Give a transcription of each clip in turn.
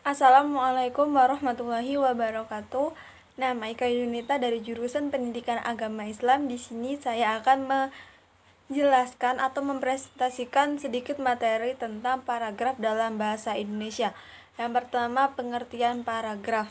Assalamualaikum warahmatullahi wabarakatuh. Nama Ika Yunita dari jurusan Pendidikan Agama Islam. Di sini saya akan menjelaskan atau mempresentasikan sedikit materi tentang paragraf dalam bahasa Indonesia. Yang pertama, pengertian paragraf.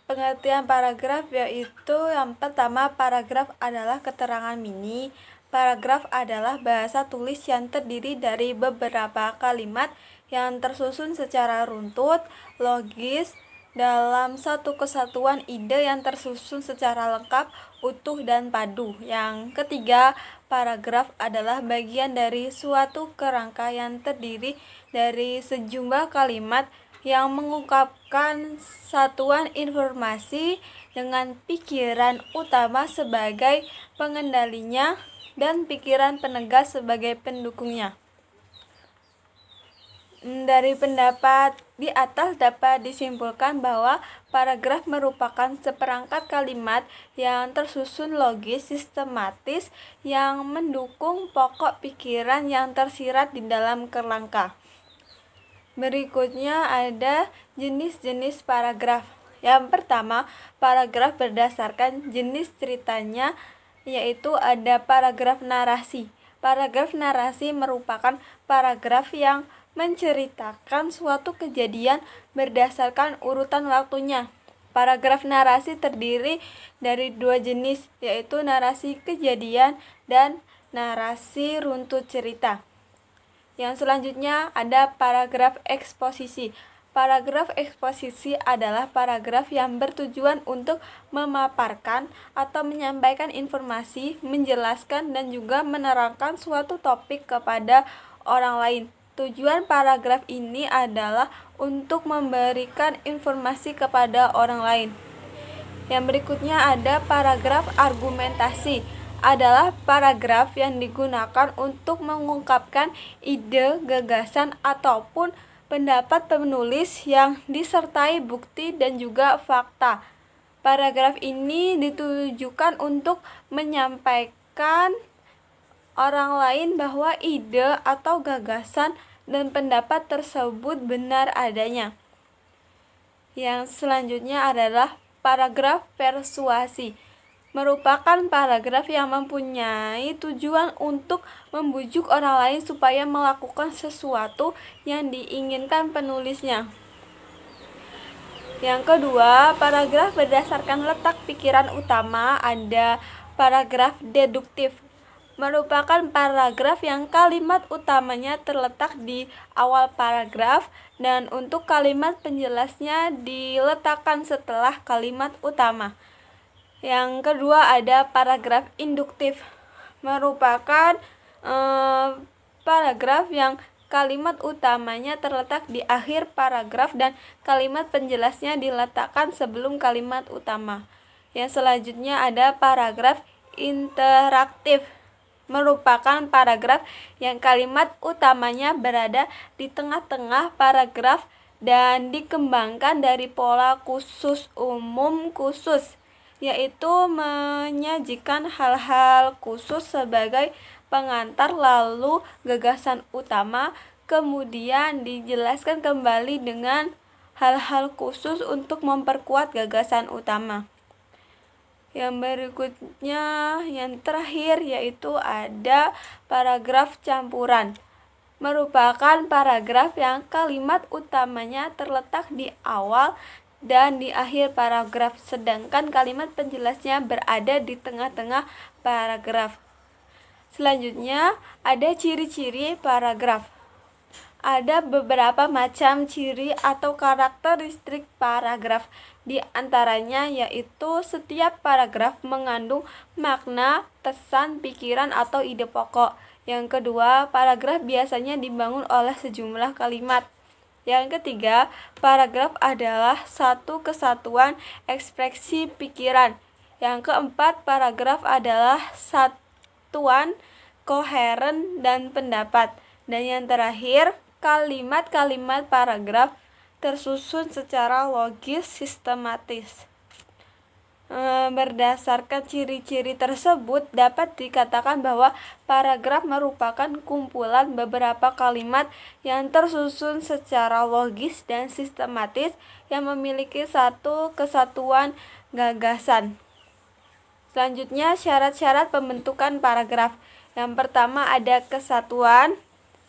Pengertian paragraf yaitu yang pertama, paragraf adalah keterangan mini. Paragraf adalah bahasa tulis yang terdiri dari beberapa kalimat yang tersusun secara runtut, logis, dalam satu kesatuan ide yang tersusun secara lengkap, utuh, dan padu. Yang ketiga, paragraf adalah bagian dari suatu kerangka yang terdiri dari sejumlah kalimat yang mengungkapkan satuan informasi dengan pikiran utama sebagai pengendalinya dan pikiran penegas sebagai pendukungnya. Dari pendapat di atas dapat disimpulkan bahwa paragraf merupakan seperangkat kalimat yang tersusun logis, sistematis, yang mendukung pokok pikiran yang tersirat di dalam kerangka. Berikutnya ada jenis-jenis paragraf. Yang pertama, paragraf berdasarkan jenis ceritanya, yaitu ada paragraf narasi. Paragraf narasi merupakan paragraf yang menceritakan suatu kejadian berdasarkan urutan waktunya. Paragraf narasi terdiri dari dua jenis, yaitu narasi kejadian dan narasi runtut cerita. Yang selanjutnya ada paragraf eksposisi. Paragraf eksposisi adalah paragraf yang bertujuan untuk memaparkan atau menyampaikan informasi, menjelaskan, dan juga menerangkan suatu topik kepada orang lain. Tujuan paragraf ini adalah untuk memberikan informasi kepada orang lain. Yang berikutnya ada paragraf argumentasi. Adalah paragraf yang digunakan untuk mengungkapkan ide, gagasan, ataupun pendapat penulis yang disertai bukti dan juga fakta. Paragraf ini ditujukan untuk menyampaikan orang lain bahwa ide atau gagasan dan pendapat tersebut benar adanya. Yang selanjutnya adalah paragraf persuasi. Merupakan paragraf yang mempunyai tujuan untuk membujuk orang lain supaya melakukan sesuatu yang diinginkan penulisnya. Yang kedua, paragraf berdasarkan letak pikiran utama. Ada paragraf deduktif. Merupakan paragraf yang kalimat utamanya terletak di awal paragraf dan untuk kalimat penjelasnya diletakkan setelah kalimat utama. Yang kedua ada paragraf induktif. Merupakan paragraf yang kalimat utamanya terletak di akhir paragraf dan kalimat penjelasnya diletakkan sebelum kalimat utama. Yang selanjutnya ada paragraf interaktif. Merupakan paragraf yang kalimat utamanya berada di tengah-tengah paragraf dan dikembangkan dari pola khusus umum khusus, yaitu menyajikan hal-hal khusus sebagai pengantar, lalu gagasan utama kemudian dijelaskan kembali dengan hal-hal khusus untuk memperkuat gagasan utama. Yang berikutnya, yang terakhir, yaitu ada paragraf campuran. Merupakan paragraf yang kalimat utamanya terletak di awal dan di akhir paragraf, sedangkan kalimat penjelasnya berada di tengah-tengah paragraf. Selanjutnya, ada ciri-ciri paragraf. Ada beberapa macam ciri atau karakteristik paragraf. Di antaranya yaitu setiap paragraf mengandung makna, pesan, pikiran, atau ide pokok. Yang kedua, paragraf biasanya dibangun oleh sejumlah kalimat. Yang ketiga, paragraf adalah satu kesatuan ekspresi pikiran. Yang keempat, paragraf adalah satuan koheren dan pendapat. Dan yang terakhir, kalimat-kalimat paragraf tersusun secara logis sistematis. Berdasarkan ciri-ciri tersebut, dapat dikatakan bahwa paragraf merupakan kumpulan beberapa kalimat yang tersusun secara logis dan sistematis yang memiliki satu kesatuan gagasan. Selanjutnya, syarat-syarat pembentukan paragraf. Yang pertama ada kesatuan,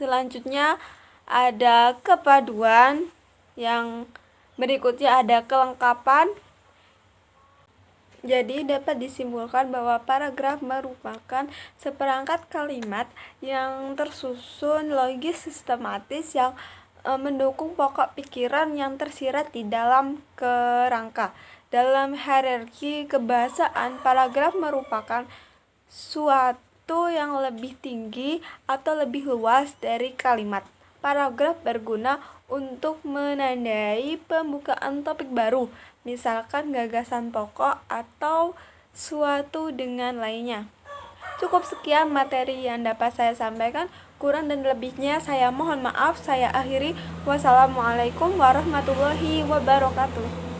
selanjutnya ada kepaduan, yang berikutnya ada kelengkapan. Jadi dapat disimpulkan bahwa paragraf merupakan seperangkat kalimat yang tersusun logis sistematis yang mendukung pokok pikiran yang tersirat di dalam kerangka. Dalam hierarki kebahasaan, paragraf merupakan suatu yang lebih tinggi atau lebih luas dari kalimat. Paragraf berguna untuk menandai pembukaan topik baru, misalkan gagasan pokok atau suatu dengan lainnya. Cukup sekian materi yang dapat saya sampaikan. Kurang dan lebihnya saya mohon maaf. Saya akhiri. Wassalamualaikum warahmatullahi wabarakatuh.